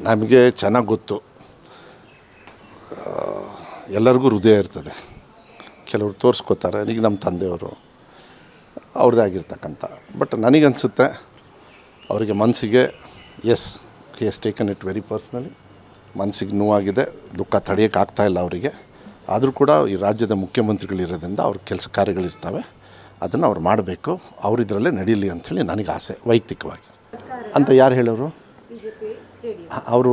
ನಮಗೆ ಚೆನ್ನಾಗಿ ಗೊತ್ತು, ಎಲ್ಲರಿಗೂ ಹೃದಯ ಇರ್ತದೆ. ಕೆಲವರು ತೋರಿಸ್ಕೋತಾರೆ. ಈಗ ನಮ್ಮ ತಂದೆಯವರು ಅವ್ರದ್ದೇ ಆಗಿರ್ತಕ್ಕಂಥ. ಬಟ್ ನನಗನ್ಸುತ್ತೆ ಅವರಿಗೆ ಮನಸ್ಸಿಗೆ yes he has taken it very personally. ಮನಸ್ಸಿಗೆ ನೋವಾಗಿದೆ, ದುಃಖ ತಡೆಯೋಕ್ಕಾಗ್ತಾಯಿಲ್ಲ ಅವರಿಗೆ. ಆದರೂ ಕೂಡ ಈ ರಾಜ್ಯದ ಮುಖ್ಯಮಂತ್ರಿಗಳಿರೋದ್ರಿಂದ ಅವ್ರ ಕೆಲಸ ಕಾರ್ಯಗಳಿರ್ತವೆ, ಅದನ್ನು ಅವ್ರು ಮಾಡಬೇಕು. ಅವ್ರು ಇದರಲ್ಲೇ ನಡೀಲಿ ಅಂಥೇಳಿ ನನಗೆ ಆಸೆ ವೈಯಕ್ತಿಕವಾಗಿ. ಅಂತ ಯಾರು ಹೇಳೋರು? ಅವರು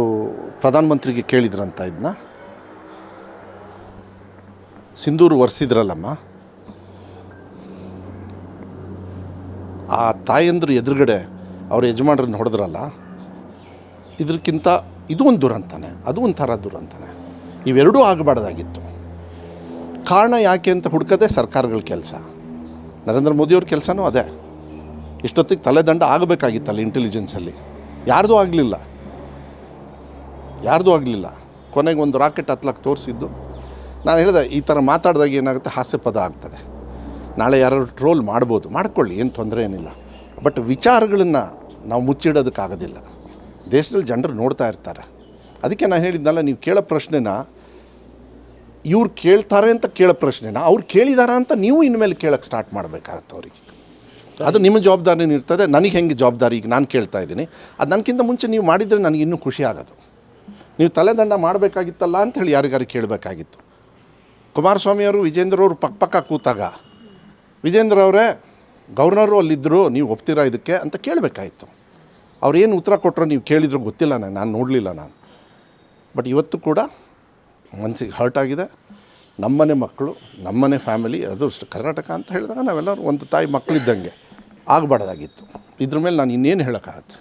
ಪ್ರಧಾನಮಂತ್ರಿಗೆ ಕೇಳಿದ್ರಂತ ಇದನ್ನ. ಸಿಂಧೂರು ಒರೆಸಿದ್ರಲ್ಲಮ್ಮ, ಆ ತಾಯಂದ್ರ ಎದುರುಗಡೆ ಅವ್ರ ಯಜಮಾನ್ರನ್ನ ಹೊಡೆದ್ರಲ್ಲ, ಇದಕ್ಕಿಂತ ಇದು ಒಂದು ದುರಂತಾನೆ, ಅದು ಒಂಥರ ದುರಂತಾನೆ. ಇವೆರಡೂ ಆಗಬಾರ್ದಾಗಿತ್ತು. ಕಾರಣ ಯಾಕೆ ಅಂತ ಹುಡ್ಕೋದೇ ಸರ್ಕಾರಗಳ ಕೆಲಸ. ನರೇಂದ್ರ ಮೋದಿಯವ್ರ ಕೆಲಸನೂ ಅದೇ. ಇಷ್ಟೊತ್ತಿಗೆ ತಲೆದಂಡ ಆಗಬೇಕಾಗಿತ್ತಲ್ಲ ಇಂಟೆಲಿಜೆನ್ಸಲ್ಲಿ, ಯಾರ್ದೂ ಆಗಲಿಲ್ಲ. ಕೊನೆಗೆ ಒಂದು ರಾಕೆಟ್ ಹತ್ಲಕ್ಕೆ ತೋರಿಸಿದ್ದು. ನಾನು ಹೇಳಿದೆ, ಈ ಥರ ಮಾತಾಡಿದಾಗ ಏನಾಗುತ್ತೆ, ಹಾಸ್ಯಪದ ಆಗ್ತದೆ. ನಾಳೆ ಯಾರು ಟ್ರೋಲ್ ಮಾಡ್ಬೋದು, ಮಾಡ್ಕೊಳ್ಳಿ, ಏನು ತೊಂದರೆ ಏನಿಲ್ಲ. ಬಟ್ ವಿಚಾರಗಳನ್ನು ನಾವು ಮುಚ್ಚಿಡೋದಕ್ಕಾಗೋದಿಲ್ಲ. ದೇಶದಲ್ಲಿ ಜನರು ನೋಡ್ತಾ ಇರ್ತಾರೆ. ಅದಕ್ಕೆ ನಾನು ಹೇಳಿದ್ನಲ್ಲ, ನೀವು ಕೇಳೋ ಪ್ರಶ್ನೆನ ಇವ್ರು ಕೇಳ್ತಾರೆ ಅಂತ ಕೇಳೋ ಪ್ರಶ್ನೆನ ಅವ್ರು ಕೇಳಿದಾರ ಅಂತ ನೀವು ಇನ್ಮೇಲೆ ಕೇಳೋಕ್ಕೆ ಸ್ಟಾರ್ಟ್ ಮಾಡಬೇಕಾಗತ್ತೆ ಅವರಿಗೆ. ಅದು ನಿಮ್ಮ ಜವಾಬ್ದಾರಿನೇ ಇರ್ತದೆ. ನನಗೆ ಹೆಂಗೆ ಜವಾಬ್ದಾರಿ, ಈಗ ನಾನು ಕೇಳ್ತಾ ಇದ್ದೀನಿ, ಅದು ನನಗಿಂತ ಮುಂಚೆ ನೀವು ಮಾಡಿದರೆ ನನಗೆ ಇನ್ನೂ ಖುಷಿ ಆಗೋದು. ನೀವು ತಲೆದಂಡ ಮಾಡಬೇಕಾಗಿತ್ತಲ್ಲ ಅಂಥೇಳಿ ಯಾರಿಗಾರು ಕೇಳಬೇಕಾಗಿತ್ತು. ಕುಮಾರಸ್ವಾಮಿಯವರು ವಿಜೇಂದ್ರವರು ಪಕ್ಕ ಕೂತಾಗ, ವಿಜೇಂದ್ರ ಅವರೇ ಗವರ್ನರು ಅಲ್ಲಿದ್ದರು, ನೀವು ಒಪ್ತೀರಾ ಇದಕ್ಕೆ ಅಂತ ಕೇಳಬೇಕಾಯಿತು. ಅವ್ರು ಏನು ಉತ್ತರ ಕೊಟ್ಟರು ನೀವು ಕೇಳಿದ್ರು ಗೊತ್ತಿಲ್ಲ, ನಾನು ನೋಡಲಿಲ್ಲ ನಾನು. ಬಟ್ ಇವತ್ತು ಕೂಡ ಮನಸ್ಸಿಗೆ ಹರ್ಟ್ ಆಗಿದೆ. ನಮ್ಮನೆ ಮಕ್ಕಳು, ನಮ್ಮನೆ ಫ್ಯಾಮಿಲಿ, ಅದು ಕರ್ನಾಟಕ ಅಂತ ಹೇಳಿದಾಗ ನಾವೆಲ್ಲರೂ ಒಂದು ತಾಯಿ ಮಕ್ಕಳಿದ್ದಂಗೆ ಆಗಬಾರ್ದಾಗಿತ್ತು. ಇದ್ರ ಮೇಲೆ ನಾನು ಇನ್ನೇನು ಹೇಳೋಕ್ಕಾಗತ್ತೆ.